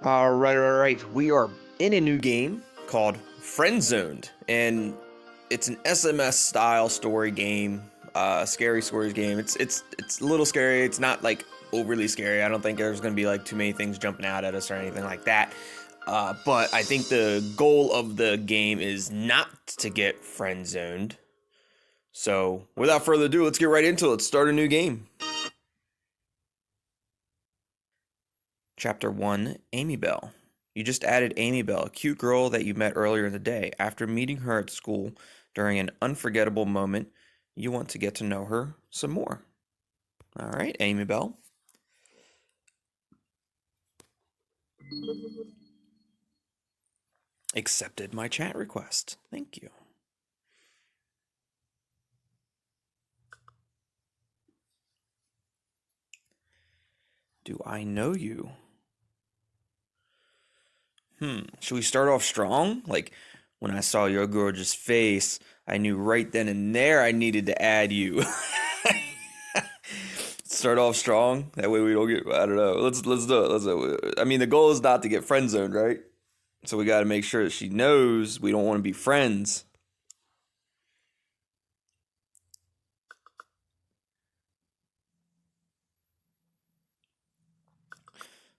All right. We are in a new game called Friendzoned, and it's an SMS style story game, scary stories game. It's a little scary. It's not like overly scary. I don't think there's gonna be like too many things jumping out at us or anything like that. But I think the goal of the game is not to get friend zoned. So without further ado, let's get right into it. Let's start a new game. Chapter 1, Amy Belle. You just added Amy Belle, a cute girl that you met earlier in the day. After meeting her at school during an unforgettable moment, you want to get to know her some more. All right, Amy Belle. Accepted my chat request. Thank you. Do I know you? Should we start off strong? Like, when I saw your gorgeous face, I knew right then and there I needed to add you. Start off strong. That way we don't get, I don't know. Let's do it. Let's do it. I mean, the goal is not to get friend zoned, right? So we got to make sure that she knows we don't want to be friends.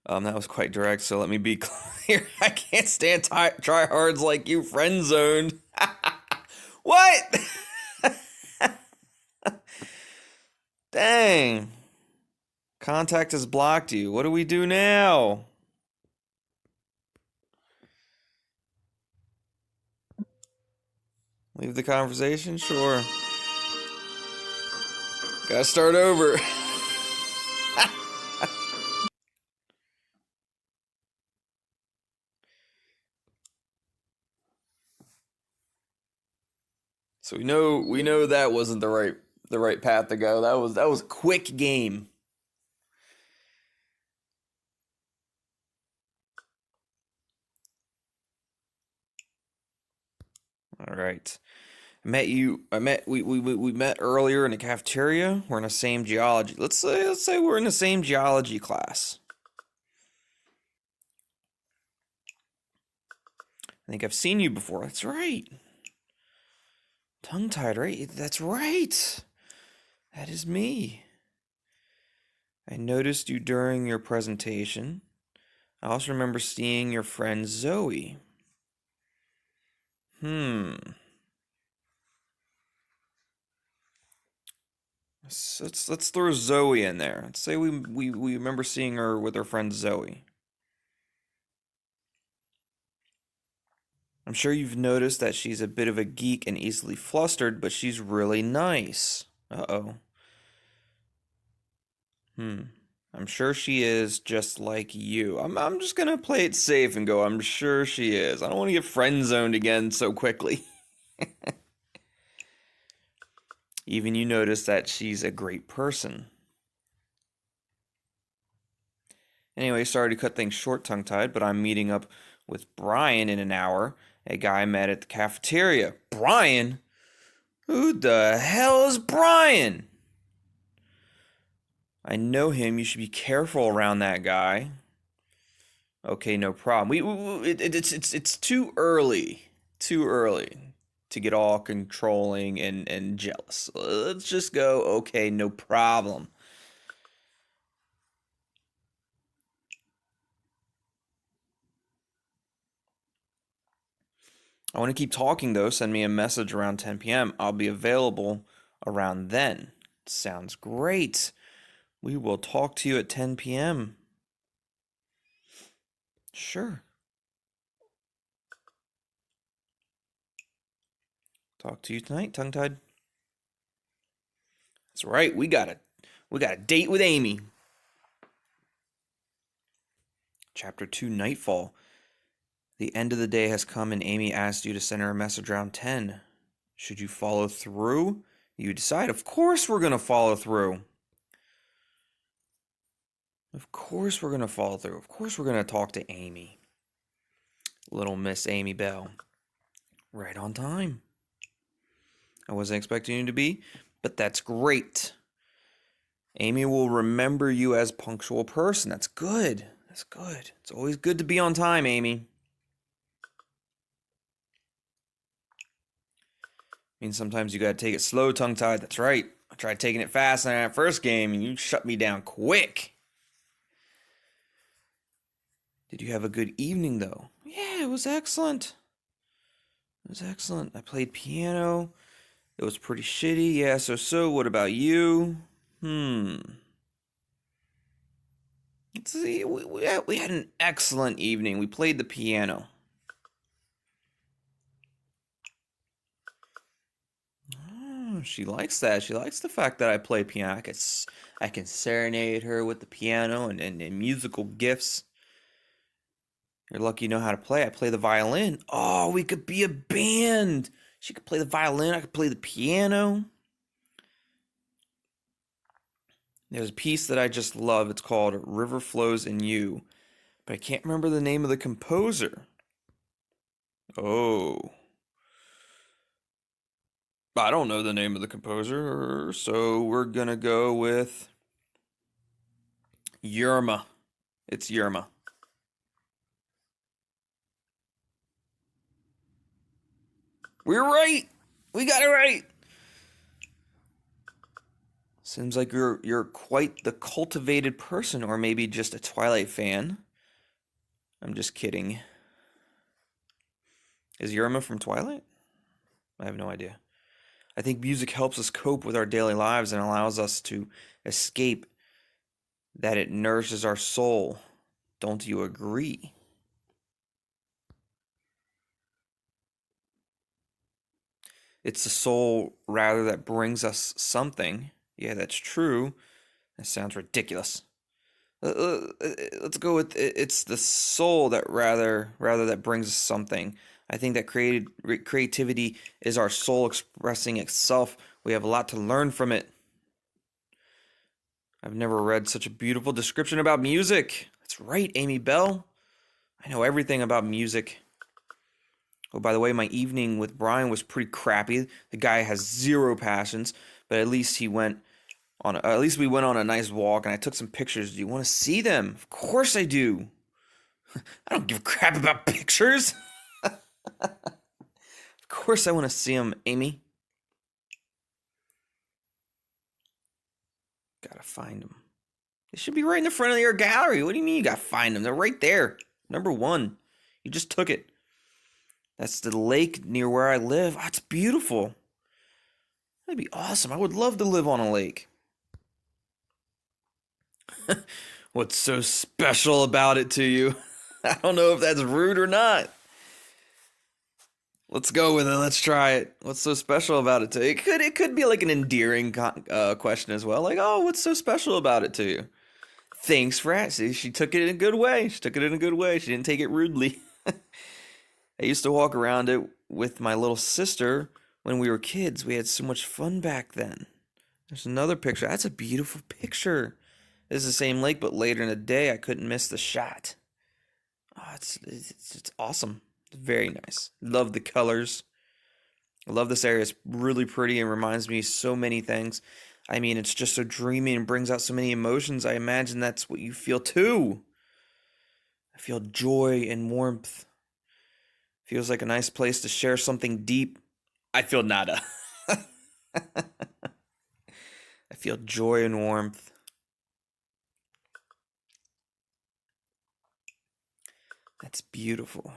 That was quite direct, so let me be clear. I can't stand tryhards like you, friend zoned. What? Dang. Contact has blocked you. What do we do now? Leave the conversation? Sure. Gotta start over. So we know that wasn't the right path to go. That was a quick game. All right. We met earlier in the cafeteria. We're in the same geology. Let's say we're in the same geology class. I think I've seen you before. That's right. Tongue-tied, right? That's right. That is me. I noticed you during your presentation. I also remember seeing your friend Zoe. Let's throw Zoe in there. Let's say we remember seeing her with her friend Zoe. I'm sure you've noticed that she's a bit of a geek and easily flustered, but she's really nice. Uh-oh. I'm sure she is just like you. I'm just gonna play it safe and go, I'm sure she is. I don't want to get friend zoned again so quickly. Even you notice that she's a great person. Anyway, sorry to cut things short, tongue-tied, but I'm meeting up with Brian in an hour, a guy I met at the cafeteria. Brian? Who the hell is Brian? I know him. You should be careful around that guy. Okay, no problem. It's too early. Too early to get all controlling and jealous. Let's just go, okay, no problem. I want to keep talking though. Send me a message around 10 p.m. I'll be available around then. Sounds great. We will talk to you at 10 p.m. Sure. Talk to you tonight, tongue-tied. That's right. We got a date with Amy. Chapter 2, Nightfall. The end of the day has come and Amy asked you to send her a message around 10. Should you follow through? You decide. Of course we're going to follow through. Of course we're going to follow through. Of course we're going to talk to Amy. Little Miss Amy Belle. Right on time. I wasn't expecting you to be, but that's great. Amy will remember you as a punctual person. That's good. That's good. It's always good to be on time, Amy. I mean, sometimes you gotta take it slow, tongue-tied. That's right. I tried taking it fast in that first game, and you shut me down quick. Did you have a good evening, though? Yeah, it was excellent. It was excellent. I played piano. It was pretty shitty. Yeah, so. What about you? Let's see. We had an excellent evening. We played the piano. Oh, she likes that. She likes the fact that I play piano. I can serenade her with the piano and musical gifts. You're lucky you know how to play. I play the violin. Oh, we could be a band. She could play the violin. I could play the piano. There's a piece that I just love. It's called River Flows in You. But I can't remember the name of the composer. Oh. I don't know the name of the composer, so we're gonna go with Yerma. It's Yerma. We're right. We got it right. Seems like you're quite the cultivated person, or maybe just a Twilight fan. I'm just kidding. Is Yerma from Twilight? I have no idea. I think music helps us cope with our daily lives and allows us to escape, that it nourishes our soul. Don't you agree? It's the soul, rather, that brings us something. Yeah, that's true. That sounds ridiculous. Let's go with it's the soul that rather that brings us something. I think that creativity is our soul expressing itself. We have a lot to learn from it. I've never read such a beautiful description about music. That's right, Amy Belle. I know everything about music. Oh, by the way, my evening with Brian was pretty crappy. The guy has zero passions, but at least we went on a nice walk, and I took some pictures. Do you want to see them? Of course I do. I don't give a crap about pictures. Of course I want to see them, Amy. Gotta find them. They should be right in the front of your gallery. What do you mean you gotta find them? They're right there. Number 1. You just took it. That's the lake near where I live. Oh, it's beautiful. That'd be awesome. I would love to live on a lake. What's so special about it to you? I don't know if that's rude or not. Let's go with it. Let's try it. What's so special about it to you? It could be like an endearing question as well. Like, oh, what's so special about it to you? Thanks for asking. She took it in a good way. She didn't take it rudely. I used to walk around it with my little sister when we were kids. We had so much fun back then. There's another picture. That's a beautiful picture. This is the same lake, but later in the day, I couldn't miss the shot. Oh, it's awesome. It's very nice. Love the colors. I love this area. It's really pretty and reminds me of so many things. I mean, it's just so dreamy and brings out so many emotions. I imagine that's what you feel too. I feel joy and warmth. Feels like a nice place to share something deep. I feel nada. I feel joy and warmth. That's beautiful.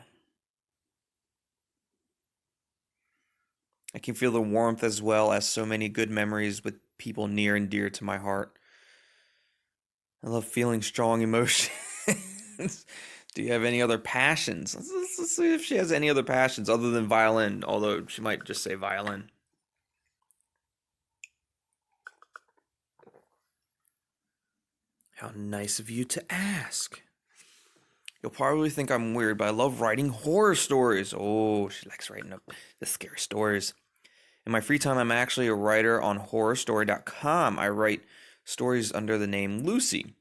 I can feel the warmth as well as so many good memories with people near and dear to my heart. I love feeling strong emotions. Do you have any other passions? Let's see if she has any other passions other than violin, although she might just say violin. How nice of you to ask. You'll probably think I'm weird, but I love writing horror stories. Oh, she likes writing up the scary stories. In my free time, I'm actually a writer on horrorstory.com. I write stories under the name Lucy,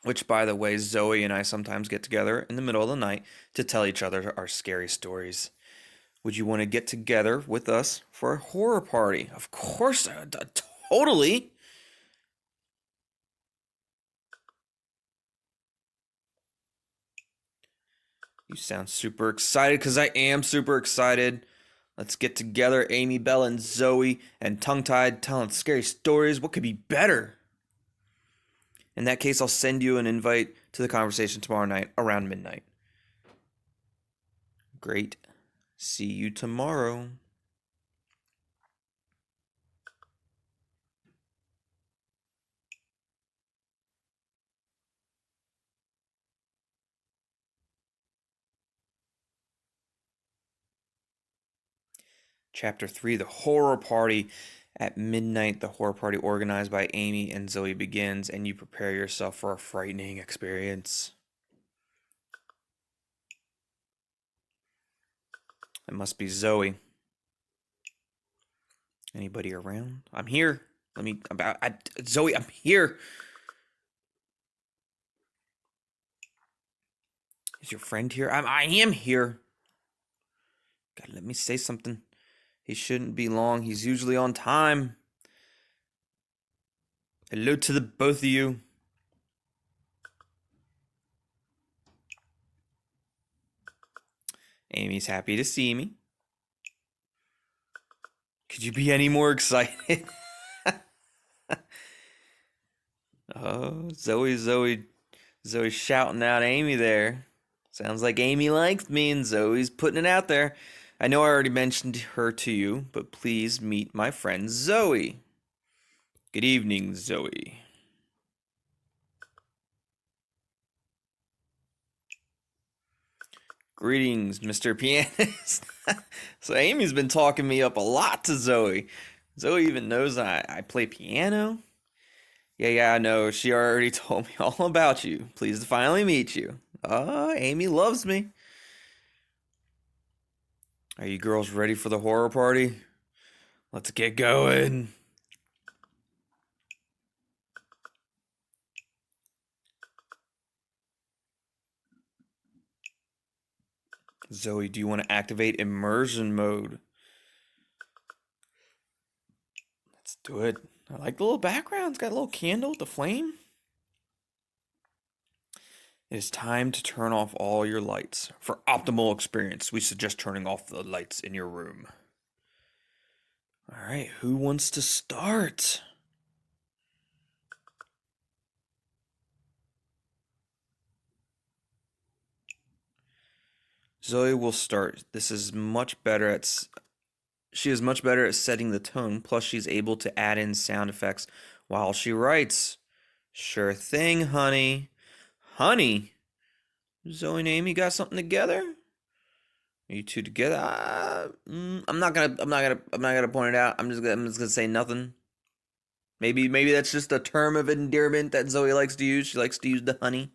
which, by the way, Zoe and I sometimes get together in the middle of the night to tell each other our scary stories. Would you want to get together with us for a horror party? Of course, totally. You sound super excited, because I am super excited. Let's get together, Amy Belle and Zoe, and tongue-tied telling scary stories. What could be better? In that case, I'll send you an invite to the conversation tomorrow night around midnight. Great. See you tomorrow. Chapter 3, The Horror Party. At midnight, the horror party organized by Amy and Zoe begins, and you prepare yourself for a frightening experience. It must be Zoe. Anybody around? I'm here. Zoe, I'm here. Is your friend here? I am here. God, let me say something. He shouldn't be long. He's usually on time. Hello to the both of you. Amy's happy to see me. Could you be any more excited? Oh, Zoe's shouting out Amy there. Sounds like Amy likes me and Zoe's putting it out there. I know I already mentioned her to you, but please meet my friend Zoe. Good evening, Zoe. Greetings, Mr. Pianist. So Amy's been talking me up a lot to Zoe. Zoe even knows I play piano. Yeah, I know. She already told me all about you. Pleased to finally meet you. Oh, Amy loves me. Are you girls ready for the horror party? Let's get going. Zoe, do you want to activate immersion mode? Let's do it. I like the little background. It's got a little candle with the flame. It is time to turn off all your lights. For optimal experience, we suggest turning off the lights in your room. All right, who wants to start? Zoe will start. She is much better at setting the tone, plus she's able to add in sound effects while she writes. Sure thing, honey. Honey? Zoe and Amy got something together? Are you two together? I'm not gonna point it out. I'm just gonna say nothing. Maybe that's just a term of endearment that Zoe likes to use. She likes to use the honey.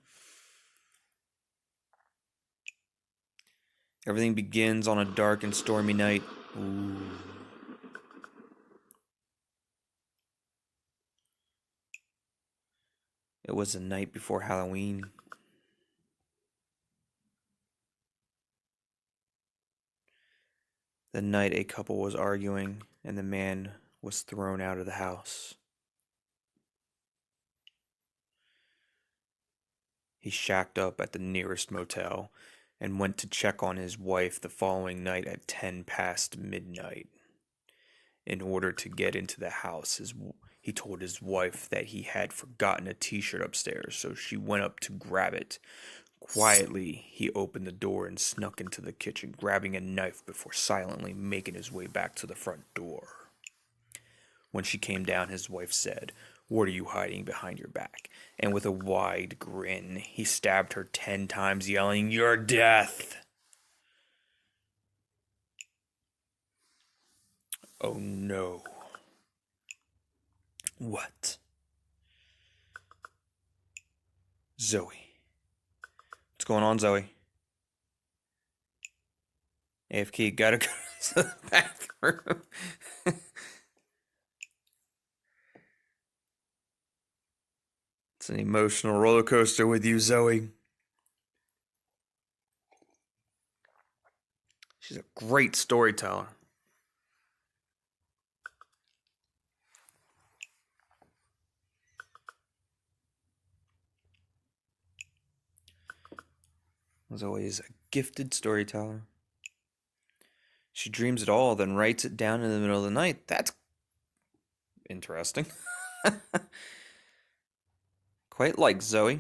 Everything begins on a dark and stormy night. Ooh. It was the night before Halloween. The night a couple was arguing and the man was thrown out of the house. He shacked up at the nearest motel and went to check on his wife the following night at 10 past midnight. In order to get into the house, he told his wife that he had forgotten a t-shirt upstairs, so she went up to grab it. Quietly, he opened the door and snuck into the kitchen, grabbing a knife before silently making his way back to the front door. When she came down, his wife said, "What are you hiding behind your back?" And with a wide grin, he stabbed her 10 times, yelling, "Your death!" Oh no. What? Zoe. What's going on, Zoe? AFK, gotta go to the bathroom. It's an emotional roller coaster with you, Zoe. She's a great storyteller. Zoe is a gifted storyteller. She dreams it all, then writes it down in the middle of the night. That's interesting. Quite like Zoe.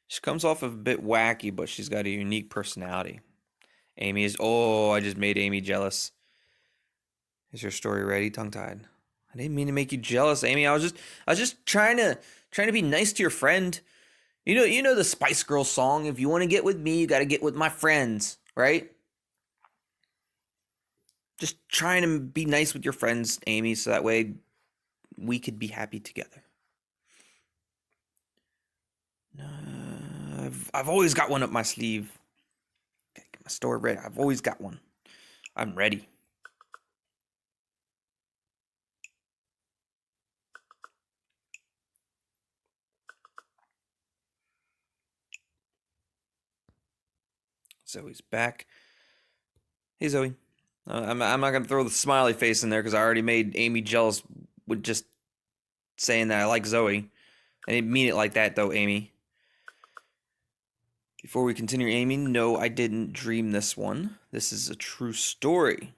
She comes off a bit wacky, but she's got a unique personality. Amy is. Oh, I just made Amy jealous. Is your story ready? Tongue-tied. I didn't mean to make you jealous, Amy. I was just trying to be nice to your friend. You know the Spice Girls song. If you want to get with me, you got to get with my friends, right? Just trying to be nice with your friends, Amy, so that way we could be happy together. I've always got one up my sleeve. Gotta get my story ready. I've always got one. I'm ready. Zoe's back. Hey, Zoe. I'm not going to throw the smiley face in there because I already made Amy jealous with just saying that I like Zoe. I didn't mean it like that, though, Amy. Before we continue, Amy, no, I didn't dream this one. This is a true story.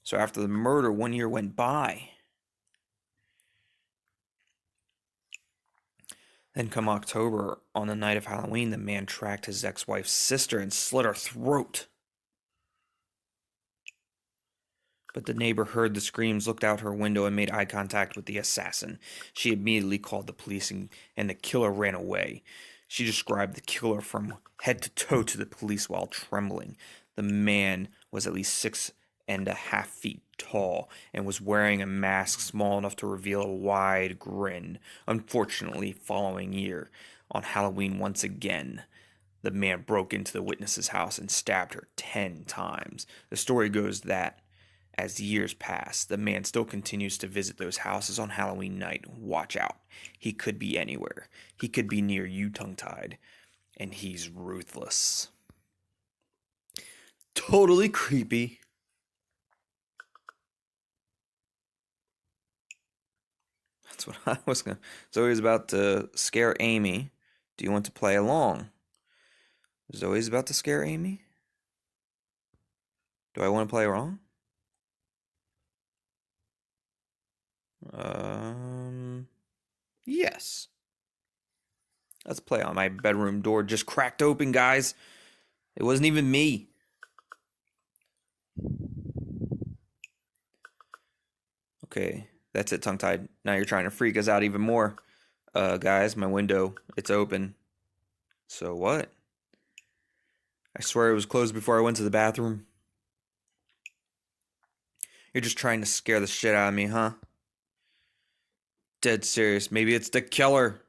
So after the murder, 1 year went by. Then come October, on the night of Halloween, the man tracked his ex-wife's sister and slit her throat. But the neighbor heard the screams, looked out her window, and made eye contact with the assassin. She immediately called the police, and the killer ran away. She described the killer from head to toe to the police while trembling. The man was at least 6.5 feet tall and was wearing a mask small enough to reveal a wide grin. Unfortunately, following year, on Halloween once again, the man broke into the witness's house and stabbed her 10 times. The story goes that as years pass, the man still continues to visit those houses on Halloween night. Watch out. He could be anywhere. He could be near you, tongue-tied. And he's ruthless. Totally creepy. That's what I was going to... Zoe's about to scare Amy. Do you want to play along? Zoe's about to scare Amy? Do I want to play along? Yes. Let's play on. My bedroom door just cracked open, guys. It wasn't even me. Okay, that's it, tongue-tied. Now you're trying to freak us out even more. Guys, my window, it's open. So what? I swear it was closed before I went to the bathroom. You're just trying to scare the shit out of me, huh? Dead serious. Maybe it's the killer.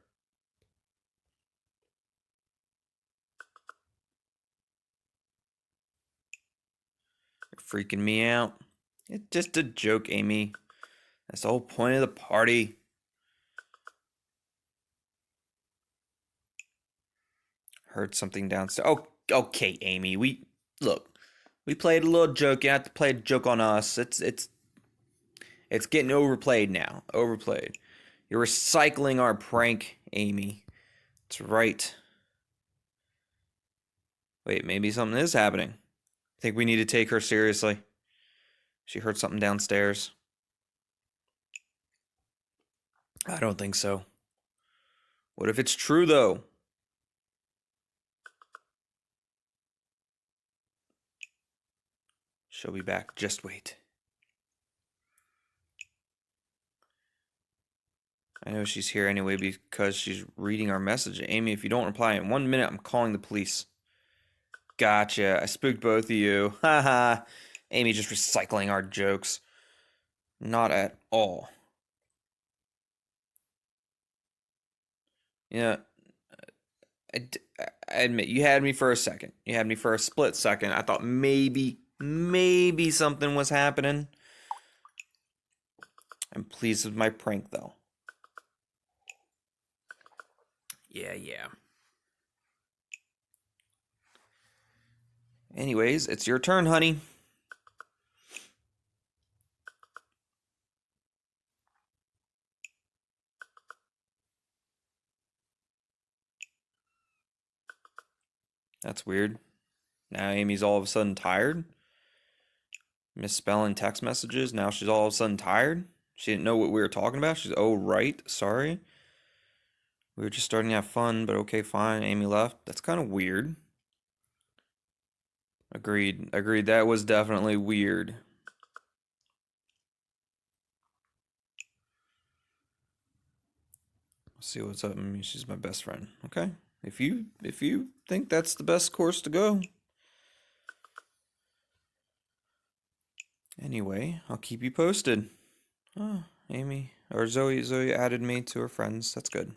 You're freaking me out. It's just a joke, Amy. That's the whole point of the party. Heard something downstairs. Oh, okay, Amy. We played a little joke. You have to play a joke on us. It's getting overplayed now. Overplayed. You're recycling our prank, Amy. That's right. Wait, maybe something is happening. I think we need to take her seriously. She heard something downstairs. I don't think so. What if it's true, though? She'll be back. Just wait. I know she's here anyway because she's reading our message. Amy, if you don't reply in 1 minute, I'm calling the police. Gotcha. I spooked both of you. Haha. Amy just recycling our jokes. Not at all. Yeah, I admit, you had me for a second. You had me for a split second. I thought maybe something was happening. I'm pleased with my prank, though. Yeah. Anyways, it's your turn, honey. That's weird. Now Amy's all of a sudden tired. Misspelling text messages. Now she's all of a sudden tired. She didn't know what we were talking about. She's, oh, right. Sorry. We were just starting to have fun, but okay, fine. Amy left. That's kind of weird. Agreed. Agreed. That was definitely weird. Let's see what's up. I mean, she's my best friend. Okay. If you think that's the best course to go. Anyway, I'll keep you posted. Oh, Amy or Zoe added me to her friends. That's good.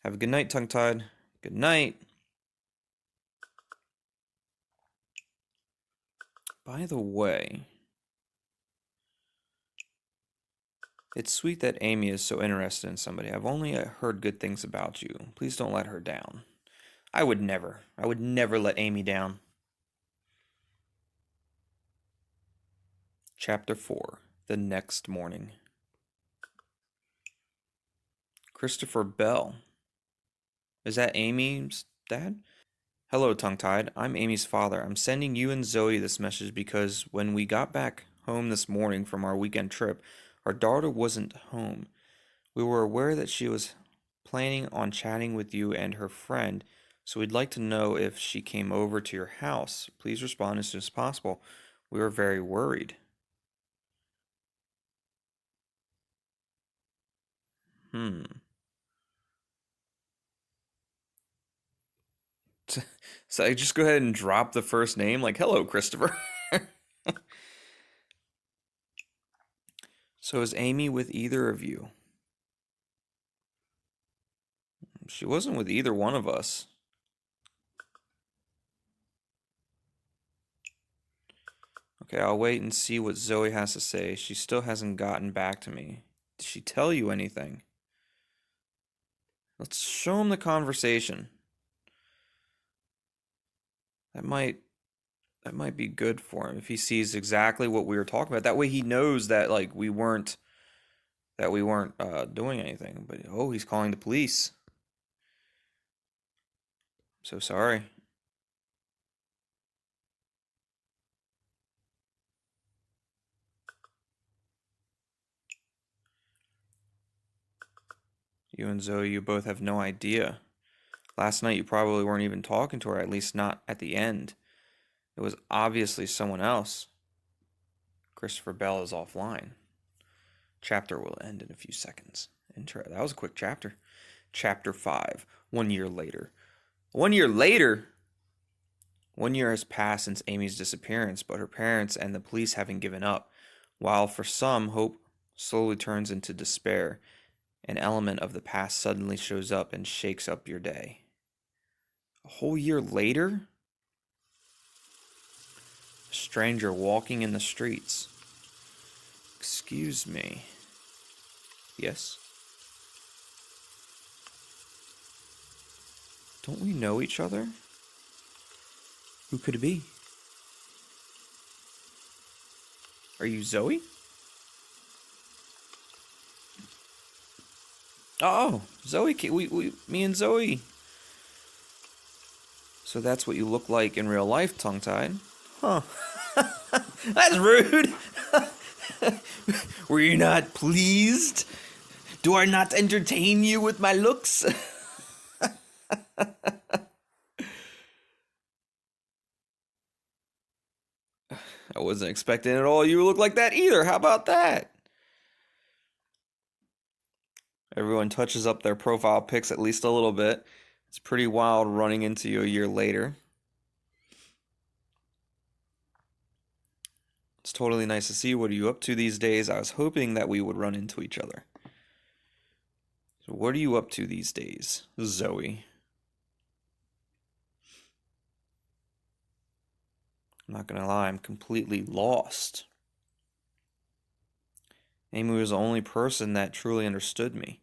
Have a good night, tongue-tied. Good night. By the way, it's sweet that Amy is so interested in somebody. I've only heard good things about you. Please don't let her down. I would never let Amy down. Chapter 4, the next morning. Christopher Bell. Is that Amy's dad? Hello, tongue-tied. I'm Amy's father. I'm sending you and Zoe this message because when we got back home this morning from our weekend trip, our daughter wasn't home. We were aware that she was planning on chatting with you and her friend, so we'd like to know if she came over to your house. Please respond as soon as possible. We were very worried. So I just go ahead and drop the first name, like, hello, Christopher. So is Amy with either of you? She wasn't with either one of us. Okay, I'll wait and see what Zoe has to say. She still hasn't gotten back to me. Did she tell you anything? Let's show him the conversation. That might be good for him if he sees exactly what we were talking about. That way he knows that like we weren't doing anything. But oh, he's calling the police. So sorry. You and Zoe, you both have no idea. Last night you probably weren't even talking to her, at least not at the end. It was obviously someone else. Christopher Bell is offline. Chapter will end in a few seconds. That was a quick chapter. Chapter 5. 1 year later. 1 year later? 1 year has passed since Amy's disappearance, but her parents and the police haven't given up. While for some, hope slowly turns into despair. An element of the past suddenly shows up and shakes up your day. A whole year later? A stranger walking in the streets. Excuse me. Yes? Don't we know each other? Who could it be? Are you Zoe? Oh, Zoe, me and Zoe. So that's what you look like in real life, tongue-tied. Huh. That's rude. Were you not pleased? Do I not entertain you with my looks? I wasn't expecting at all you look like that either. How about that? Everyone touches up their profile pics at least a little bit. It's pretty wild running into you a year later. It's totally nice to see. What are you up to these days? I was hoping that we would run into each other. So what are you up to these days, Zoe? I'm not gonna lie, I'm completely lost. Amy was the only person that truly understood me.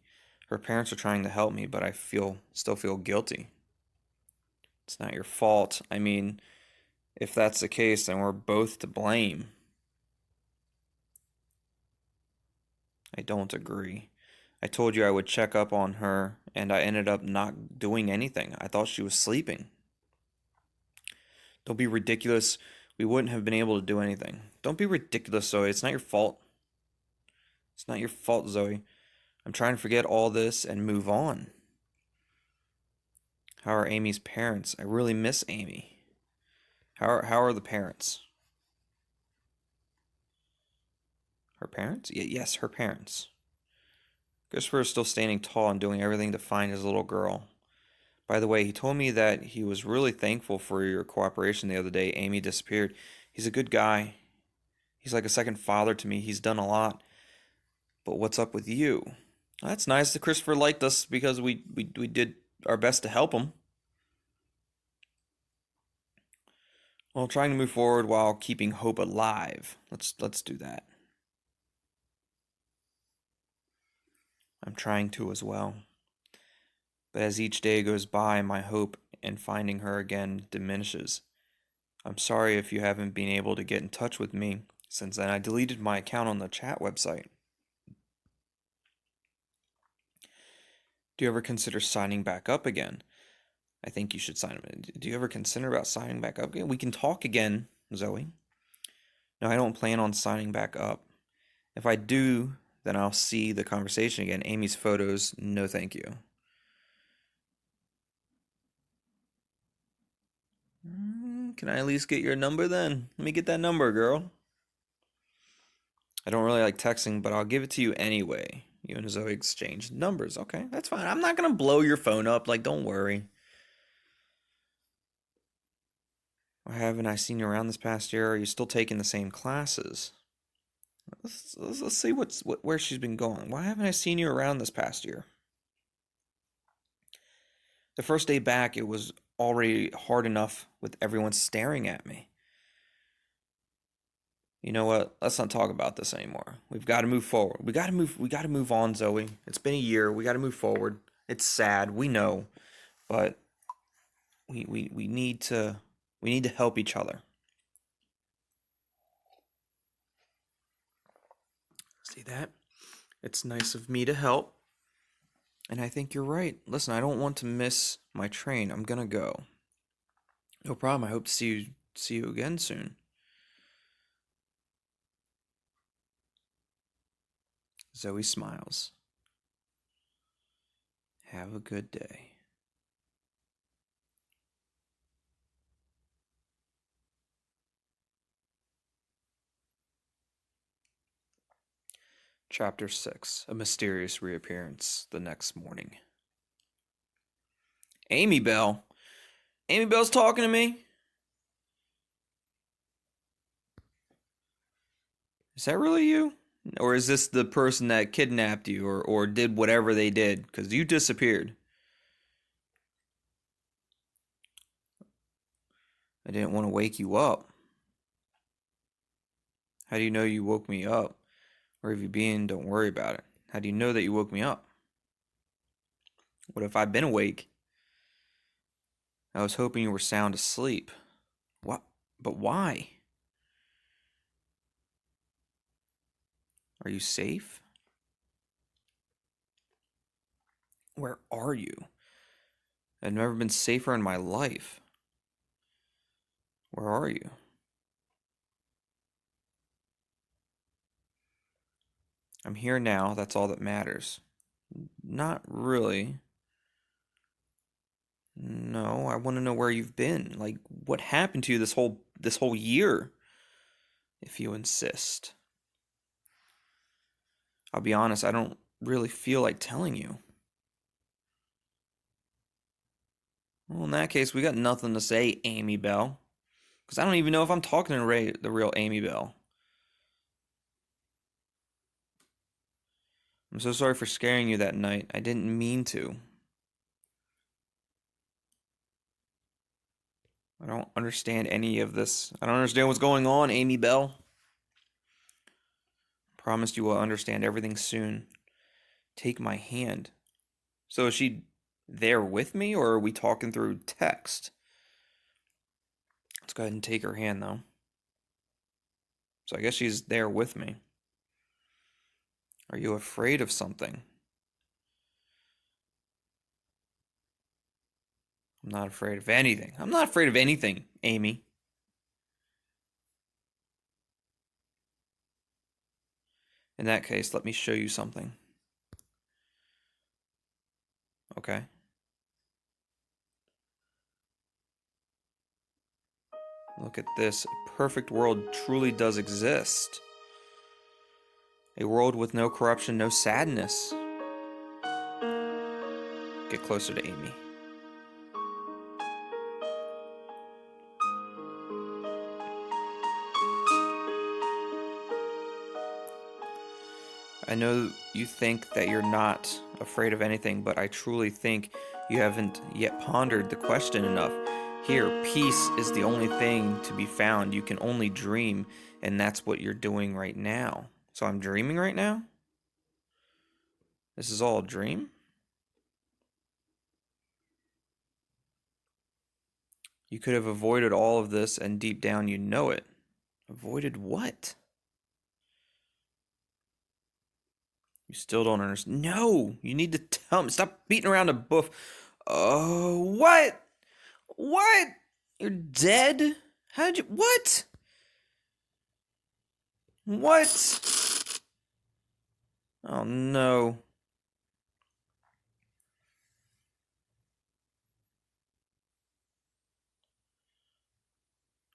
Her parents are trying to help me, but I still feel guilty. It's not your fault. I mean, if that's the case, then we're both to blame. I don't agree. I told you I would check up on her, and I ended up not doing anything. I thought she was sleeping. Don't be ridiculous. We wouldn't have been able to do anything. Don't be ridiculous, Zoe. It's not your fault. It's not your fault, Zoe. I'm trying to forget all this and move on. How are Amy's parents? I really miss Amy. How are the parents? Her parents? Yes, her parents. Christopher is still standing tall and doing everything to find his little girl. By the way, he told me that he was really thankful for your cooperation the other day. Amy disappeared. He's a good guy. He's like a second father to me. He's done a lot. But what's up with you? That's nice that Christopher liked us because we did our best to help him. Well, trying to move forward while keeping hope alive. Let's do that. I'm trying to as well. But as each day goes by, my hope in finding her again diminishes. I'm sorry if you haven't been able to get in touch with me since then. I deleted my account on the chat website. Do you ever consider signing back up again? I think you should sign up. Do you ever consider about signing back up again? We can talk again, Zoe. No, I don't plan on signing back up. If I do, then I'll see the conversation again. Amy's photos, no thank you. Can I at least get your number then? Let me get that number, girl. I don't really like texting, but I'll give it to you anyway. You and Zoe exchanged numbers. Okay, that's fine. I'm not gonna blow your phone up. Like, don't worry. Why haven't I seen you around this past year? Are you still taking the same classes? Let's see where she's been going. Why haven't I seen you around this past year? The first day back, it was already hard enough with everyone staring at me. You know what? Let's not talk about this anymore. We've got to move forward. We got to move on, Zoe. It's been a year. We got to move forward. It's sad, we know, but we need to help each other. See that? It's nice of me to help. And I think you're right. Listen, I don't want to miss my train. I'm gonna go. No problem. I hope to see you again soon. Zoe smiles. Have a good day. Chapter 6. A mysterious reappearance the next morning. Amy Belle. Amy Belle's talking to me? Is that really you? Or is this the person that kidnapped you or did whatever they did? Because you disappeared. I didn't want to wake you up. How do you know you woke me up? Where have you been? Don't worry about it. How do you know that you woke me up? What if I've been awake? I was hoping you were sound asleep. What? But why? Are you safe? Where are you? I've never been safer in my life. Where are you? I'm here now, that's all that matters. Not really. No, I want to know where you've been. Like, what happened to you this whole year? If you insist. I'll be honest, I don't really feel like telling you. Well, in that case, we got nothing to say, Amy Belle. Because I don't even know if I'm talking to the real Amy Belle. I'm so sorry for scaring you that night. I didn't mean to. I don't understand any of this. I don't understand what's going on, Amy Belle. Promise you will understand everything soon. Take my hand. So is she there with me, or are we talking through text? Let's go ahead and take her hand, though. So I guess she's there with me. Are you afraid of something? I'm not afraid of anything. I'm not afraid of anything, Amy. In that case, let me show you something. Okay. Look at this. A perfect world truly does exist. A world with no corruption, no sadness. Get closer to Amy. I know you think that you're not afraid of anything, but I truly think you haven't yet pondered the question enough. Here, peace is the only thing to be found. You can only dream, and that's what you're doing right now. So I'm dreaming right now? This is all a dream? You could have avoided all of this, and deep down you know it. Avoided what? You still don't understand. No! You need to tell me. Stop beating around the bush. Oh, what? What? You're dead? How'd you. What? What? Oh no.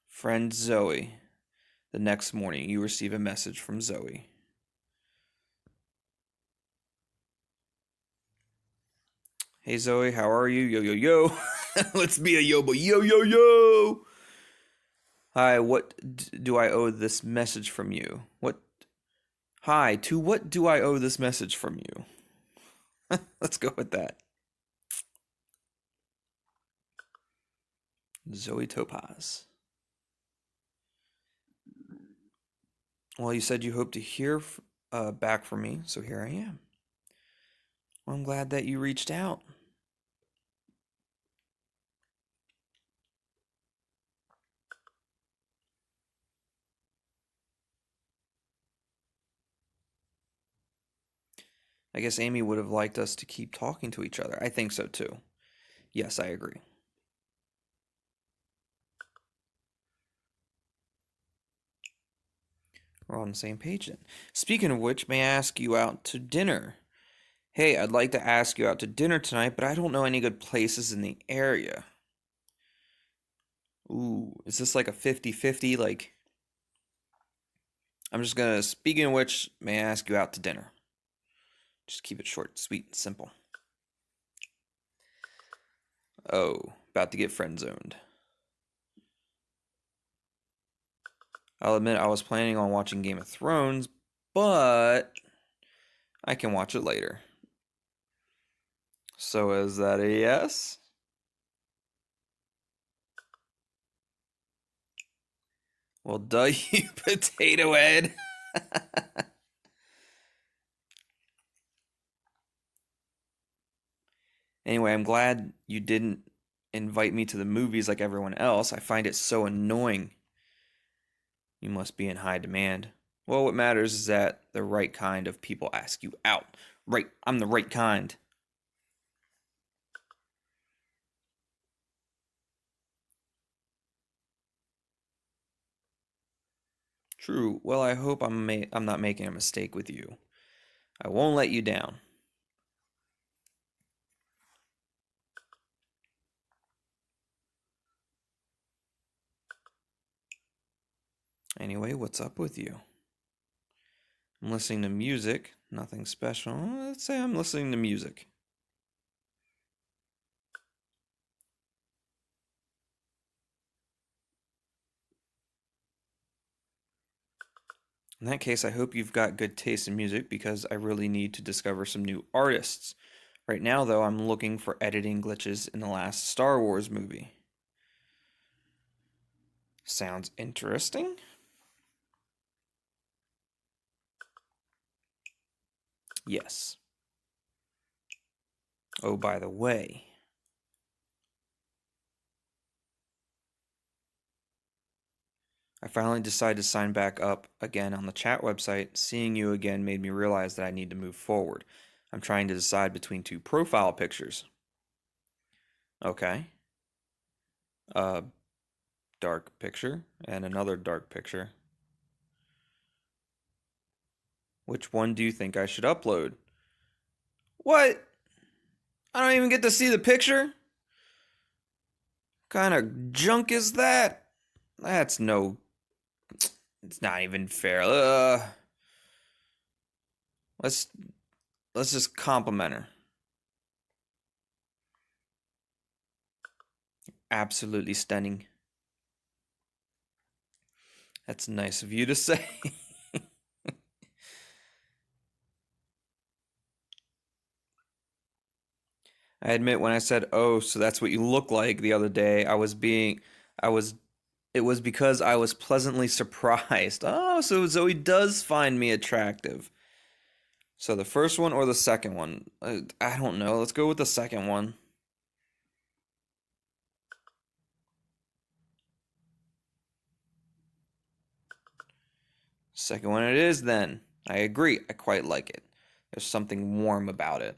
Friend Zoe. The next morning, you receive a message from Zoe. Hey Zoe, how are you? Yo, yo, yo. Let's be a yo, but yo, yo, yo. Hi, what do I owe this message from you? What? Hi, to what do I owe this message from you? Let's go with that. Zoe Topaz. Well, you said you hope to hear back from me, so here I am. Well, I'm glad that you reached out. I guess Amy would have liked us to keep talking to each other. I think so too. Yes, I agree. We're on the same page then. Speaking of which, may I ask you out to dinner? Hey, I'd like to ask you out to dinner tonight, but I don't know any good places in the area. Ooh, is this like a 50-50? Like, I'm just gonna, speaking of which, may I ask you out to dinner? Just keep it short, sweet, and simple. Oh, about to get friend-zoned. I'll admit I was planning on watching Game of Thrones, but I can watch it later. So is that a yes? Well, duh, you potato head. Anyway, I'm glad you didn't invite me to the movies like everyone else. I find it so annoying. You must be in high demand. Well, what matters is that the right kind of people ask you out. Right, I'm the right kind. True. Well, I hope I'm not making a mistake with you. I won't let you down. Anyway, what's up with you? I'm listening to music. Nothing special. Let's say I'm listening to music. In that case, I hope you've got good taste in music because I really need to discover some new artists. Right now, though, I'm looking for editing glitches in the last Star Wars movie. Sounds interesting. Yes. Oh, by the way, I finally decided to sign back up again on the chat website. Seeing you again made me realize that I need to move forward. I'm trying to decide between two profile pictures. Okay. A dark picture and another dark picture. Which one do you think I should upload? What? I don't even get to see the picture? Kind of junk is that? That's no. It's not even fair. Let's let's just compliment her. Absolutely stunning. That's nice of you to say. I admit when I said, "Oh, so that's what you look like" the other day, I was it was because I was pleasantly surprised. Oh, so Zoe does find me attractive. So the first one or the second one? I don't know. Let's go with the second one. Second one it is then. I agree. I quite like it. There's something warm about it.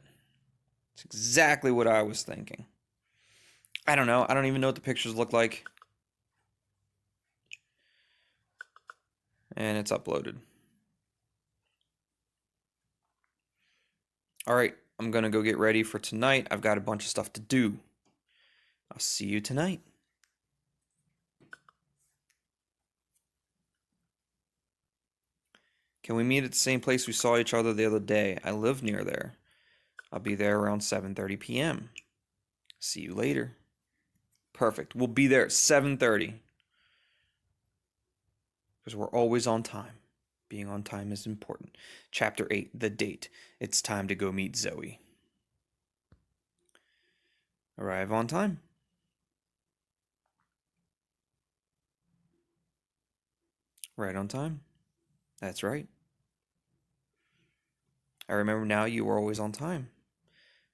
It's exactly what I was thinking. I don't know. I don't even know what the pictures look like. And it's uploaded. All right, I'm going to go get ready for tonight. I've got a bunch of stuff to do. I'll see you tonight. Can we meet at the same place we saw each other the other day? I live near there. I'll be there around 7:30 p.m. See you later. Perfect. We'll be there at 7:30. Because we're always on time. Being on time is important. Chapter 8, the date. It's time to go meet Zoe. Arrive on time. Right on time. That's right. I remember now you were always on time.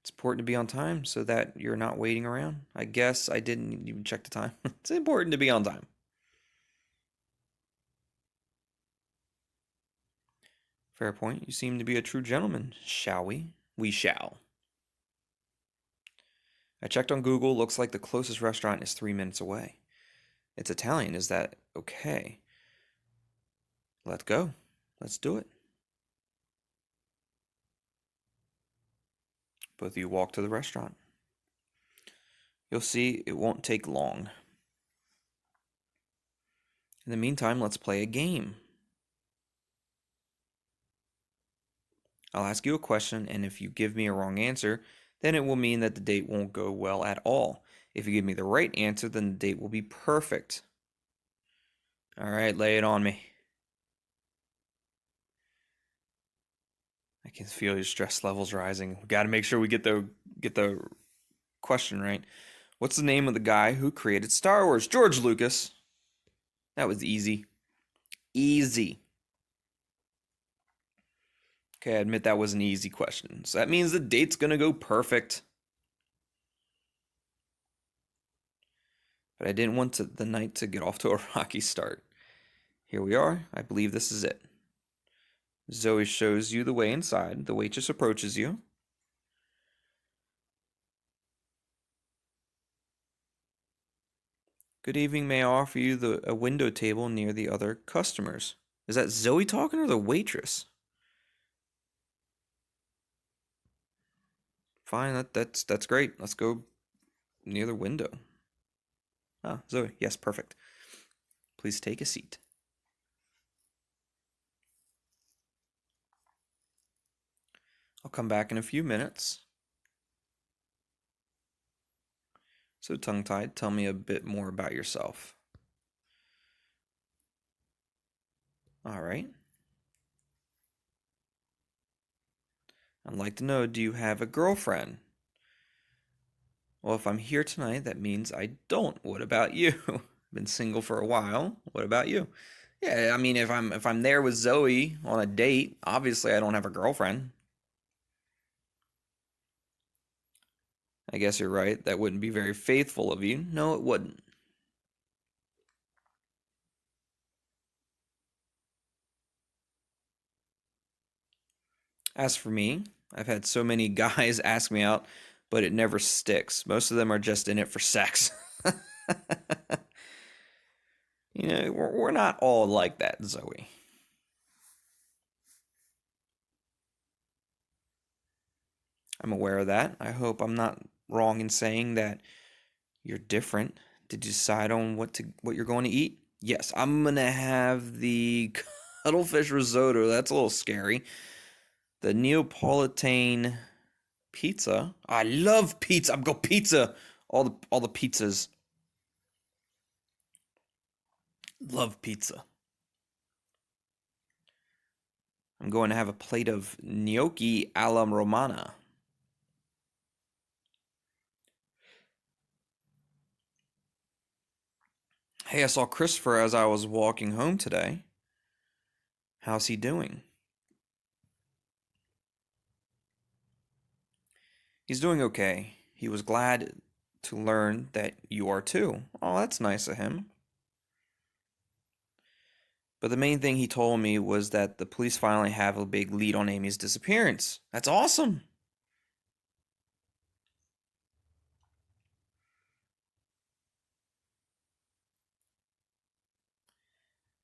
It's important to be on time so that you're not waiting around. I guess I didn't even check the time. It's important to be on time. Fair point. You seem to be a true gentleman. Shall we? We shall. I checked on Google. Looks like the closest restaurant is 3 minutes away. It's Italian. Is that okay? Let's go. Let's do it. Both of you walk to the restaurant. You'll see it won't take long. In the meantime, let's play a game. I'll ask you a question, and if you give me a wrong answer, then it will mean that the date won't go well at all. If you give me the right answer, then the date will be perfect. All right, lay it on me. I can feel your stress levels rising. We got to make sure we get the question right. What's the name of the guy who created Star Wars? George Lucas. That was easy. Easy. Okay, I admit that was an easy question. So that means the date's going to go perfect. But I didn't want the night to get off to a rocky start. Here we are. I believe this is it. Zoe shows you the way inside. The waitress approaches you. Good evening. May I offer you a window table near the other customers? Is that Zoe talking or the waitress? Fine, that's great. Let's go near the window. Ah, Zoe. Yes, perfect. Please take a seat. I'll come back in a few minutes. So, tongue-tied, tell me a bit more about yourself. All right. I'd like to know, do you have a girlfriend? Well, if I'm here tonight, that means I don't. What about you? Been single for a while. What about you? Yeah, I mean, if I'm there with Zoe on a date, obviously I don't have a girlfriend. I guess you're right. That wouldn't be very faithful of you. No, it wouldn't. As for me, I've had so many guys ask me out, but it never sticks. Most of them are just in it for sex. We're not all like that, Zoe. I'm aware of that. I hope I'm not wrong in saying that you're different. Did you decide on what you're going to eat? Yes, I'm gonna have the cuttlefish risotto. That's a little scary. The Neapolitan pizza. I love pizza. I'm go pizza. All the pizzas. Love pizza. I'm going to have a plate of gnocchi alla romana. Hey, I saw Christopher as I was walking home today. How's he doing? He's doing okay. He was glad to learn that you are too. Oh, that's nice of him. But the main thing he told me was that the police finally have a big lead on Amy's disappearance. That's awesome.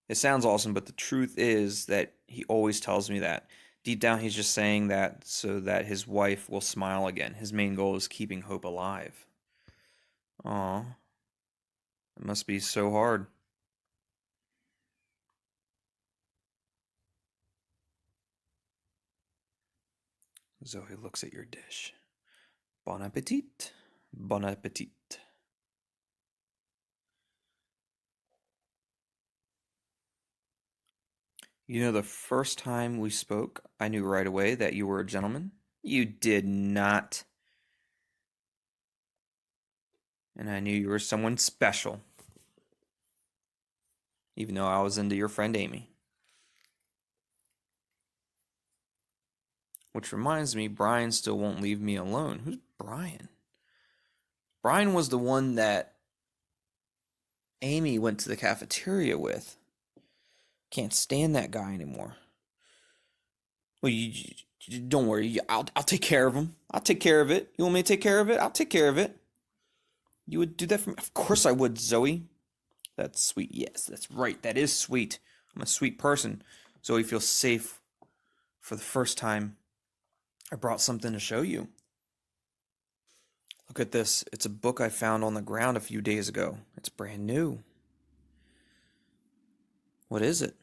It sounds awesome, but the truth is that he always tells me that. Deep down, he's just saying that so that his wife will smile again. His main goal is keeping hope alive. Aw, it must be so hard. Zoe looks at your dish. Bon appetit. Bon appetit. You know, the first time we spoke, I knew right away that you were a gentleman. You did not. And I knew you were someone special, even though I was into your friend Amy. Which reminds me, Brian still won't leave me alone. Who's Brian? Brian was the one that Amy went to the cafeteria with. Can't stand that guy anymore. Well, you don't worry. I'll take care of him. I'll take care of it. You want me to take care of it? I'll take care of it. You would do that for me? Of course I would, Zoe. That's sweet. Yes, that's right. That is sweet. I'm a sweet person. Zoe feels safe for the first time. I brought something to show you. Look at this. It's a book I found on the ground a few days ago. It's brand new. What is it?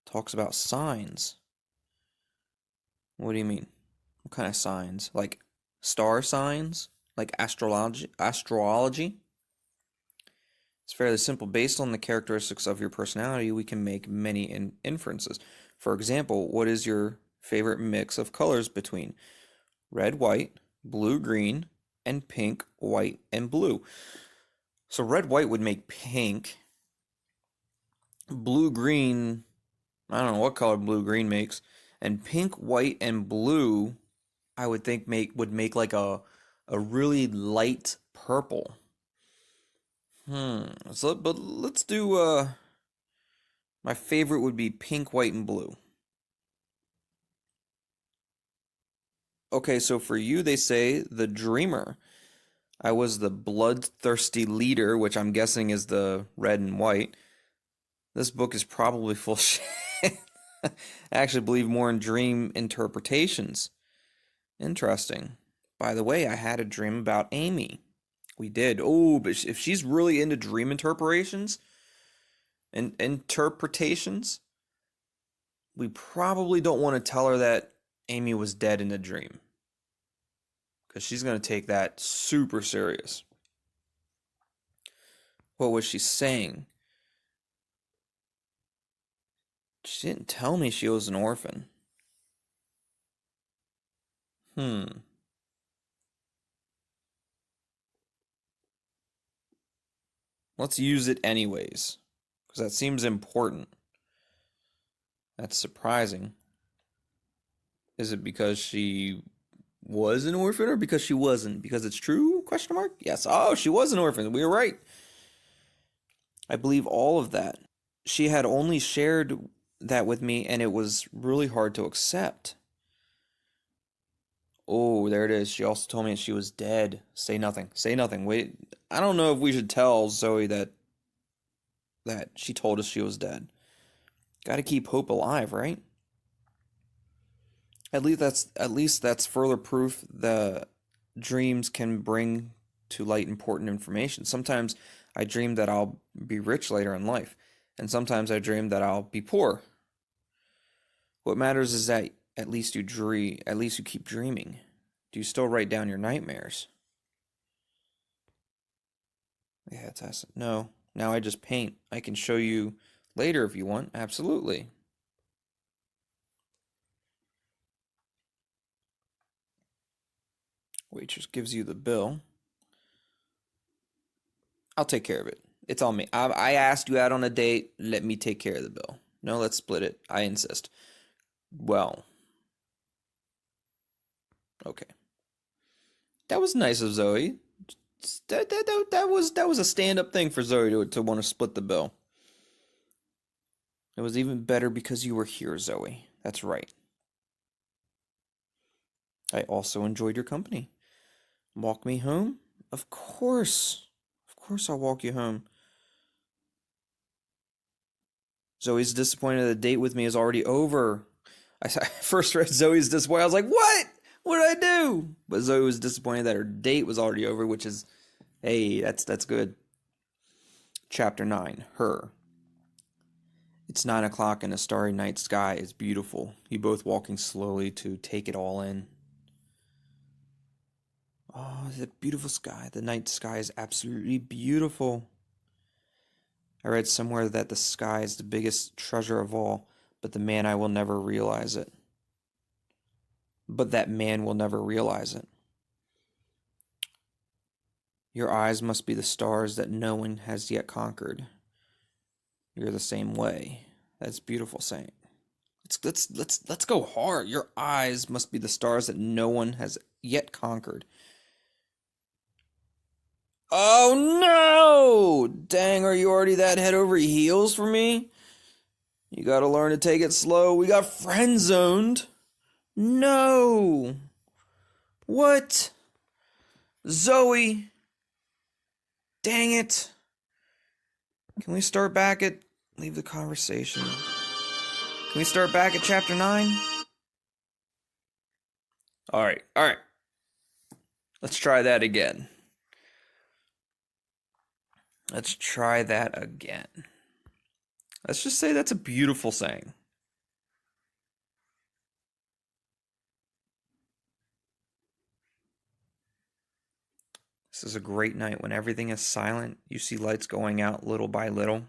Talks about signs. What do you mean? What kind of signs? Like star signs? Like astrology? It's fairly simple. Based on the characteristics of your personality, we can make many inferences. For example, what is your favorite mix of colors between red, white, blue, green, and pink, white, and blue? So red, white would make pink. Blue, green, I don't know what color blue, green makes. And pink, white, and blue, I would think would make like a really light purple. So, but let's do my favorite would be pink, white, and blue. Okay, so for you, they say the dreamer. I was the bloodthirsty leader, which I'm guessing is the red and white. This book is probably full shit. I actually believe more in dream interpretations. Interesting. By the way, I had a dream about Amy. We did. Oh, but if she's really into dream interpretations, we probably don't want to tell her that Amy was dead in a dream because she's going to take that super serious. What was she saying? She didn't tell me she was an orphan. Hmm. Let's use it anyways because that seems important. That's surprising. Is it because she was an orphan or because she wasn't? Because it's true? Question mark? Yes. Oh, she was an orphan. We were right. I believe all of that. She had only shared that with me and it was really hard to accept. Oh, there it is. She also told me that she was dead. Say nothing. Say nothing. Wait. I don't know if we should tell Zoe that she told us she was dead. Got to keep hope alive, right? At least that's further proof the dreams can bring to light important information. Sometimes I dream that I'll be rich later in life, and sometimes I dream that I'll be poor. What matters is that at least you keep dreaming. Do you still write down your nightmares? Yeah, Tessa. No. Now I just paint. I can show you later if you want. Absolutely. Waitress gives you the bill. I'll take care of it. It's on me. I asked you out on a date. Let me take care of the bill. No, let's split it. I insist. Well, okay. That was nice of Zoe. That was a stand-up thing for Zoe to want to split the bill. It was even better because you were here, Zoe. That's right. I also enjoyed your company. Walk me home? Of course. Of course I'll walk you home. Zoe's disappointed the date with me is already over. I first read Zoe's disappointed. I was like, what? What did I do? But Zoe was disappointed that her date was already over, which is, hey, that's good. Chapter 9, Her. It's 9 o'clock and a starry night sky is beautiful. You both walking slowly to take it all in. Oh, the beautiful sky. The night sky is absolutely beautiful. I read somewhere that the sky is the biggest treasure of all, but the man I will never realize it. But that man will never realize it. Your eyes must be the stars that no one has yet conquered. You're the same way. That's beautiful saying. Let's go hard. Your eyes must be the stars that no one has yet conquered. Oh no! Dang, are you already that head over heels for me? You gotta learn to take it slow. We got friend zoned. No. What? Zoe. Dang it. Can we start back at... Leave the conversation. Can we start back at chapter 9? Alright. Let's try that again. Let's just say that's a beautiful saying. This is a great night when everything is silent. You see lights going out little by little,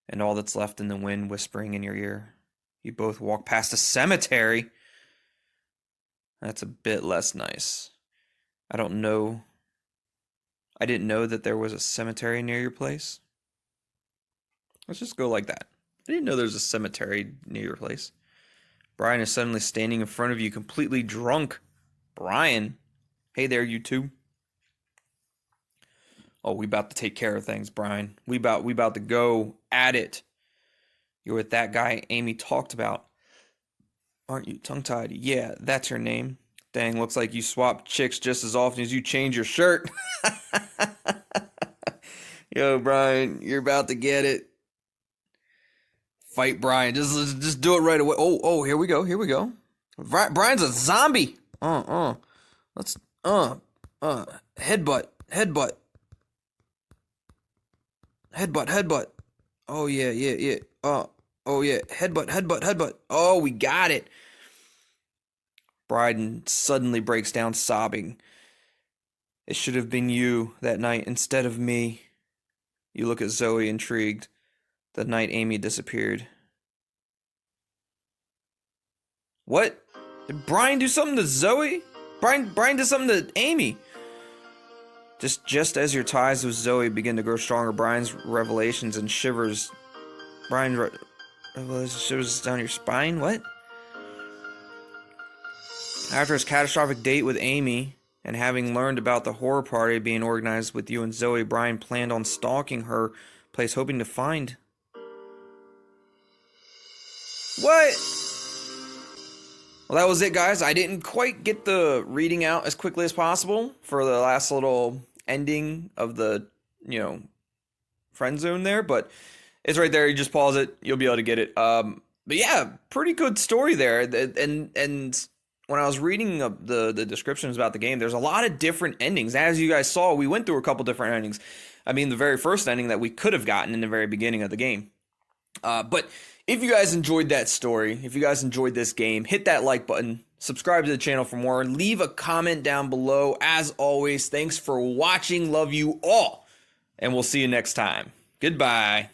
and all that's left in the wind whispering in your ear. You both walk past a cemetery. That's a bit less nice. I didn't know that there was a cemetery near your place. Let's just go like that. I didn't know there was a cemetery near your place. Brian is suddenly standing in front of you, completely drunk. Brian, hey there, you two. Oh, we about to take care of things, Brian. We about to go at it. You're with that guy Amy talked about, aren't you? Tongue-tied. Yeah, that's her name. Dang, looks like you swap chicks just as often as you change your shirt. Yo, Brian, you're about to get it. Fight Brian. Just do it right away. Oh, here we go. Brian's a zombie. Let's headbutt. Oh yeah. Oh yeah. Headbutt. Oh, we got it. Brian suddenly breaks down sobbing. It should have been you that night instead of me. You look at Zoe intrigued. The night Amy disappeared. What? Did Brian do something to Zoe? Brian did something to Amy. Just as your ties with Zoe begin to grow stronger, Brian's revelations and shivers. Revelations shivers down your spine? What? After his catastrophic date with Amy, and having learned about the horror party being organized with you and Zoe, Brian planned on stalking her place, hoping to find... What? Well, that was it, guys. I didn't quite get the reading out as quickly as possible for the last little ending of the, friend zone there, but it's right there. You just pause it. You'll be able to get it. But yeah, pretty good story there. And when I was reading the descriptions about the game, there's a lot of different endings. As you guys saw, we went through a couple different endings. I mean, the very first ending that we could have gotten in the very beginning of the game. But if you guys enjoyed that story, if you guys enjoyed this game, hit that like button, subscribe to the channel for more, leave a comment down below. As always, thanks for watching. Love you all. And we'll see you next time. Goodbye.